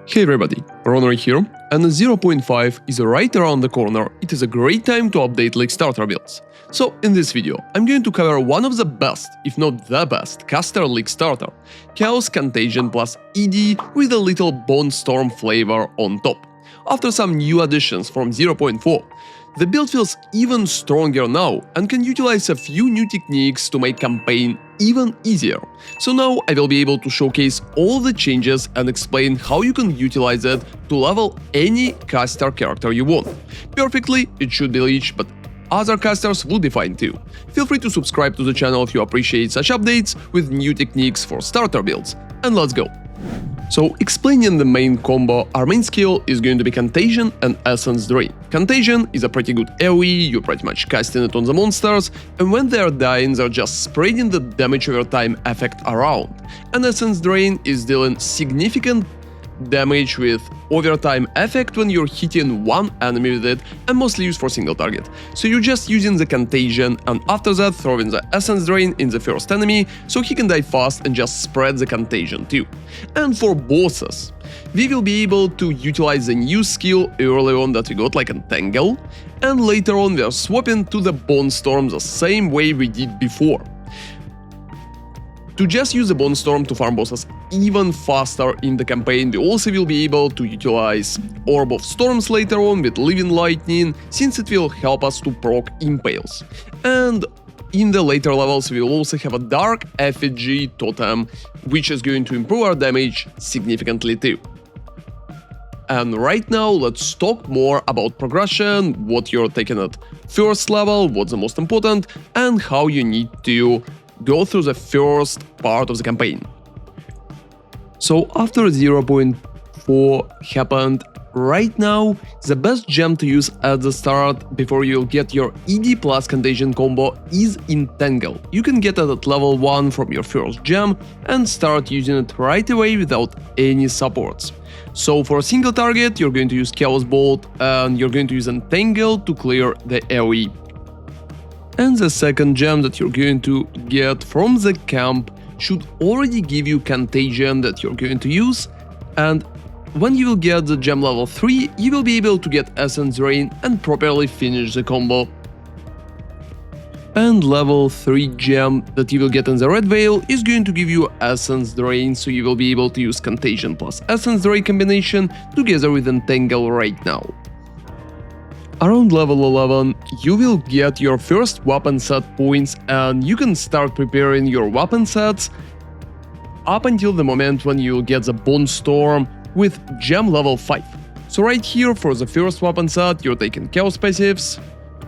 Hey everybody, ronarray here, and 0.5 is right around the corner. It is a great time to update League starter builds. So in this video, I'm going to cover one of the best, if not the best, caster League starter, Chaos Contagion plus ED with a little Bonestorm flavor on top. After some new additions from 0.4, the build feels even stronger now and can utilize a few new techniques to make campaign even easier. So now I will be able to showcase all the changes and explain how you can utilize it to level any caster character you want. Perfectly, it should be Lich, but other casters will be fine too. Feel free to subscribe to the channel if you appreciate such updates with new techniques for starter builds. And let's go! So, explaining the main combo, our main skill is going to be Contagion and Essence Drain. Contagion is a pretty good AoE, you're pretty much casting it on the monsters, and when they're dying, they're just spreading the damage over time effect around. And Essence Drain is dealing significant damage with overtime effect when you're hitting one enemy with it, and mostly used for single target. So you're just using the Contagion and after that throwing the Essence Drain in the first enemy so he can die fast and just spread the Contagion too. And for bosses, we will be able to utilize the new skill early on that we got like Entangle, and later on we are swapping to the Bonestorm the same way we did before. To just use the Bonestorm to farm bosses even faster in the campaign, we also will be able to utilize Orb of Storms later on with Living Lightning, since it will help us to proc Impales. And in the later levels we will also have a Dark Effigy Totem, which is going to improve our damage significantly too. And right now let's talk more about progression, what you're taking at first level, what's the most important, and how you need to go through the first part of the campaign. So after 0.4 happened, right now the best gem to use at the start before you'll get your ED plus Contagion combo is Entangle. You can get it at level 1 from your first gem and start using it right away without any supports. So for a single target you're going to use Chaos Bolt and you're going to use Entangle to clear the AoE. And the second gem that you're going to get from the camp should already give you Contagion that you're going to use, and when you will get the gem level 3, you will be able to get Essence Drain and properly finish the combo. And level 3 gem that you will get in the Red Veil is going to give you Essence Drain, so you will be able to use Contagion plus Essence Drain combination together with Entangle right now. Around level 11, you will get your first weapon set points and you can start preparing your weapon sets up until the moment when you will get the Bonestorm with gem level 5. So right here for the first weapon set you're taking Chaos passives,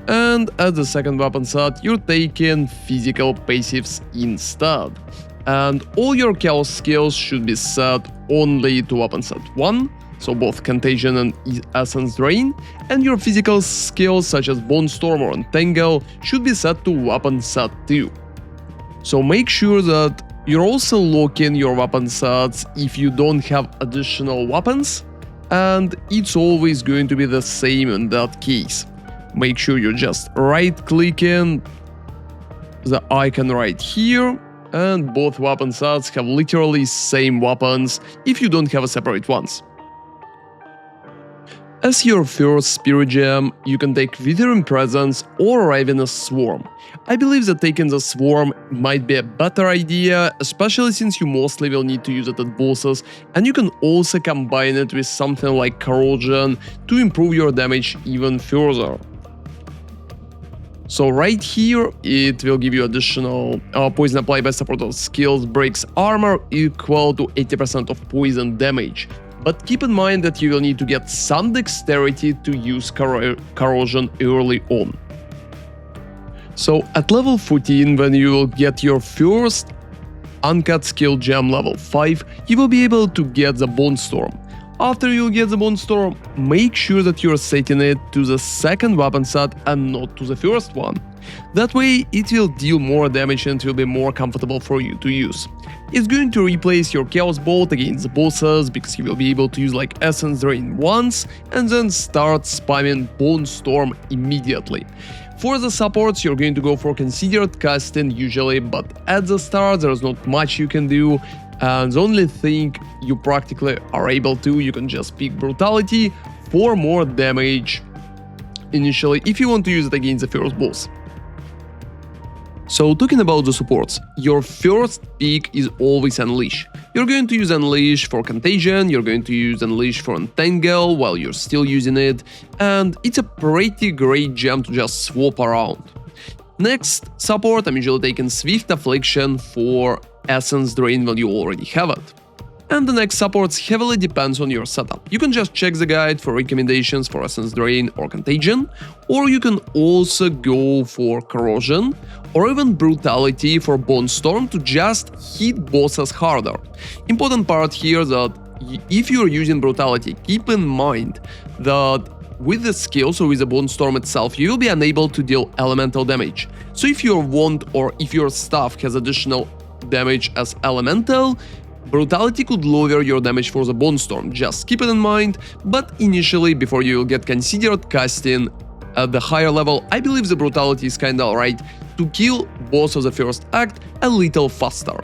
and at the second weapon set you're taking physical passives instead. And all your Chaos skills should be set only to weapon set 1. So both Contagion and Essence Drain, and your physical skills such as Bonestorm or Entangle should be set to weapon set 2. So make sure that you're also locking your weapon sets if you don't have additional weapons, and it's always going to be the same in that case. Make sure you're just right-clicking the icon right here, and both weapon sets have literally same weapons if you don't have a separate ones. As your first Spirit Gem, you can take Withering Presence or Ravenous Swarm. I believe that taking the Swarm might be a better idea, especially since you mostly will need to use it at bosses, and you can also combine it with something like Corrosion to improve your damage even further. So right here, it will give you additional poison applied by support of skills breaks armor equal to 80% of poison damage. But keep in mind that you will need to get some dexterity to use corrosion early on. So at level 14, when you will get your first uncut skill gem level 5, you will be able to get the Bonestorm. After you get the Bonestorm, make sure that you're setting it to the second weapon set and not to the first one. That way it will deal more damage and it will be more comfortable for you to use. It's going to replace your Chaos Bolt against the bosses because you will be able to use like Essence Drain once and then start spamming Bonestorm immediately. For the supports, you're going to go for considered casting usually, but at the start there's not much you can do. And the only thing you practically are able to, you can just pick Brutality for more damage initially if you want to use it against the first boss. So talking about the supports, your first pick is always Unleash. You're going to use Unleash for Contagion, you're going to use Unleash for Entangle while you're still using it, and it's a pretty great gem to just swap around. Next support, I'm usually taking Swift Affliction for Essence Drain when you already have it. And the next supports heavily depends on your setup. You can just check the guide for recommendations for Essence Drain or Contagion, or you can also go for Corrosion or even Brutality for Bonestorm to just hit bosses harder. Important part here that if you're using Brutality, keep in mind that with the skill, so with the Bonestorm itself, you will be unable to deal elemental damage. So if your wand or if your staff has additional damage as elemental, Brutality could lower your damage for the Bonestorm, just keep it in mind, but initially, before you will get considered casting at the higher level, I believe the Brutality is kinda alright to kill boss of the first act a little faster.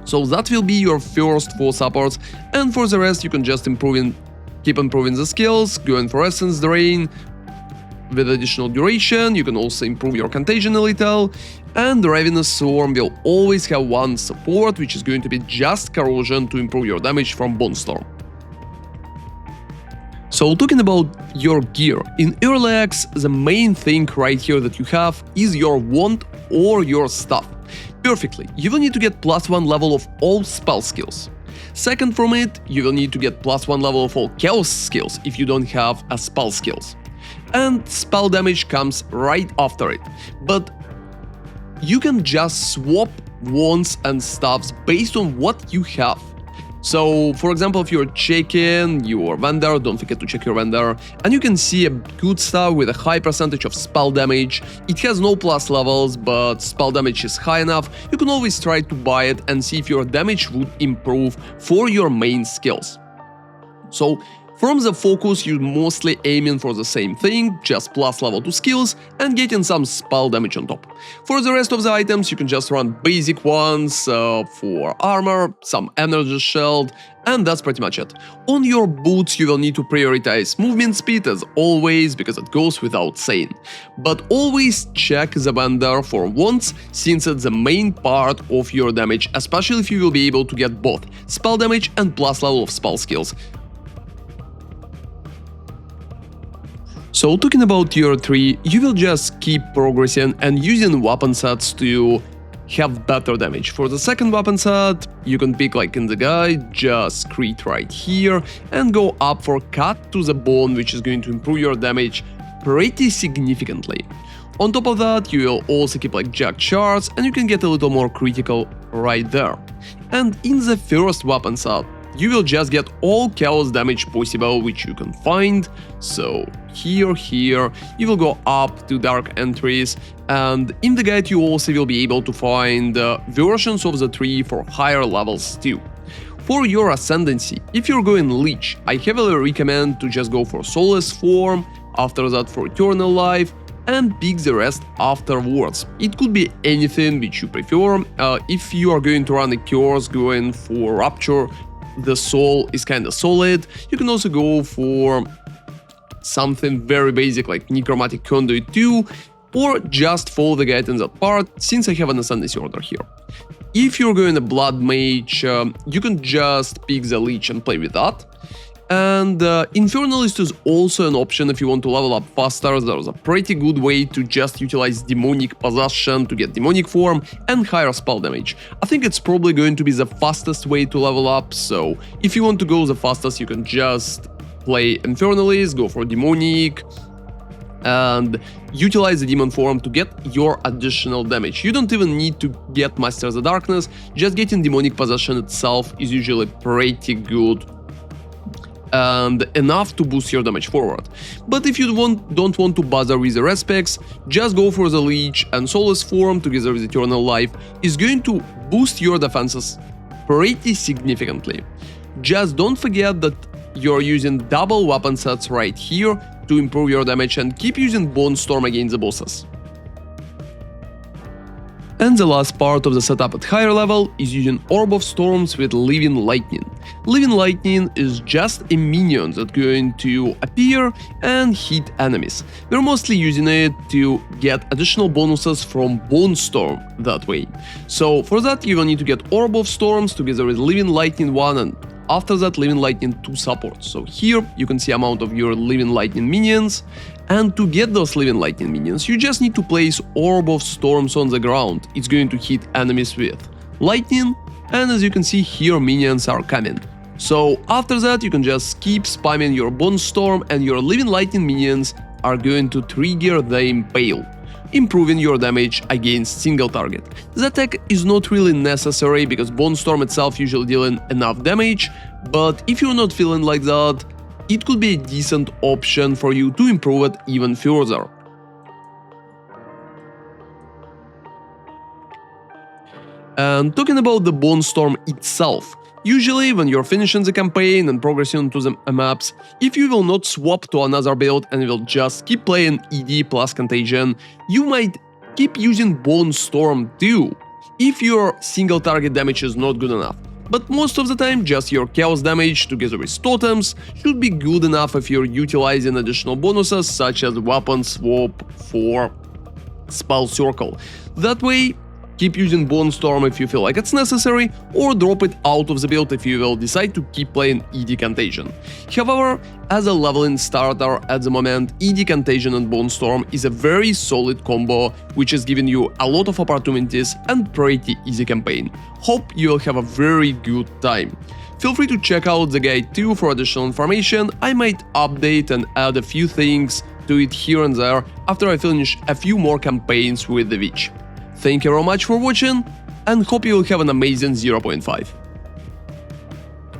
So that will be your first 4 supports, and for the rest you can just keep improving the skills, going for Essence Drain with additional duration, you can also improve your Contagion a little, and Ravenous Swarm will always have one support, which is going to be just Corrosion to improve your damage from Bonestorm. So talking about your gear, in Early Access, the main thing right here that you have is your wand or your staff. Perfectly, you will need to get +1 level of all spell skills. Second from it, you will need to get +1 level of all chaos skills if you don't have a spell skills. And spell damage comes right after it, but you can just swap wands and stuffs based on what you have. So, for example, if you're checking your vendor, don't forget to check your vendor, and you can see a good stuff with a high percentage of spell damage. It has no plus levels, but spell damage is high enough. You can always try to buy it and see if your damage would improve for your main skills. So, from the focus, you're mostly aiming for the same thing, just plus level 2 skills and getting some spell damage on top. For the rest of the items, you can just run basic ones for armor, some energy shield, and that's pretty much it. On your boots, you will need to prioritize movement speed as always, because it goes without saying. But always check the vendor for wands, since it's the main part of your damage, especially if you will be able to get both spell damage and plus level of spell skills. So talking about your tree, you will just keep progressing and using weapon sets to have better damage. For the second weapon set, you can pick like in the guide, just crit right here and go up for cut to the bone, which is going to improve your damage pretty significantly. On top of that, you will also keep like jagged shards and you can get a little more critical right there. And in the first weapon set, you will just get all chaos damage possible which you can find. So here, you will go up to dark entries, and in the guide you also will be able to find versions of the tree for higher levels too. For your ascendancy, if you're going Lich, I heavily recommend to just go for Soulless Form, after that for Eternal Life, and pick the rest afterwards. It could be anything which you prefer. If you are going to run a curse, going for Rapture, the soul is kinda solid. You can also go for something very basic like Necromantic Conduit 2, or just follow the guide in that part, since I have an Ascendancy order here. If you're going a Blood Mage, you can just pick the Lich and play with that. And Infernalist is also an option if you want to level up faster. There's a pretty good way to just utilize Demonic Possession to get Demonic Form and higher spell damage. I think it's probably going to be the fastest way to level up, so if you want to go the fastest, you can just play Infernalist, go for Demonic, and utilize the Demon Form to get your additional damage. You don't even need to get Master of the Darkness, just getting Demonic Possession itself is usually pretty good and enough to boost your damage forward. But if you don't want to bother with the rest specs, just go for the Lich, and Soulless Form together with Eternal Life is going to boost your defenses pretty significantly. Just don't forget that you're using double weapon sets right here to improve your damage, and keep using Bonestorm against the bosses. And the last part of the setup at higher level is using Orb of Storms with Living Lightning. Living Lightning is just a minion that's going to appear and hit enemies. We're mostly using it to get additional bonuses from Bonestorm that way. So for that you will need to get Orb of Storms together with Living Lightning 1 and after that Living Lightning 2 support. So here you can see amount of your Living Lightning minions, and to get those Living Lightning minions you just need to place Orb of Storms on the ground. It's going to hit enemies with lightning, and as you can see here minions are coming. So after that you can just keep spamming your Bonestorm and your Living Lightning minions are going to trigger the Impale, improving your damage against single target. The attack is not really necessary because Bonestorm itself usually dealing enough damage, but if you're not feeling like that, it could be a decent option for you to improve it even further. And talking about the Bonestorm itself, usually when you're finishing the campaign and progressing to the maps, if you will not swap to another build and will just keep playing ED plus Contagion, you might keep using Bonestorm too, if your single target damage is not good enough. But most of the time just your chaos damage together with totems should be good enough if you're utilizing additional bonuses such as weapon swap for spell circle. That way, keep using Bonestorm if you feel like it's necessary, or drop it out of the build if you will decide to keep playing ED Contagion. However, as a leveling starter at the moment, ED Contagion and Bonestorm is a very solid combo, which is giving you a lot of opportunities and pretty easy campaign. Hope you'll have a very good time. Feel free to check out the guide too for additional information. I might update and add a few things to it here and there after I finish a few more campaigns with the Witch. Thank you very much for watching, and hope you will have an amazing 0.5.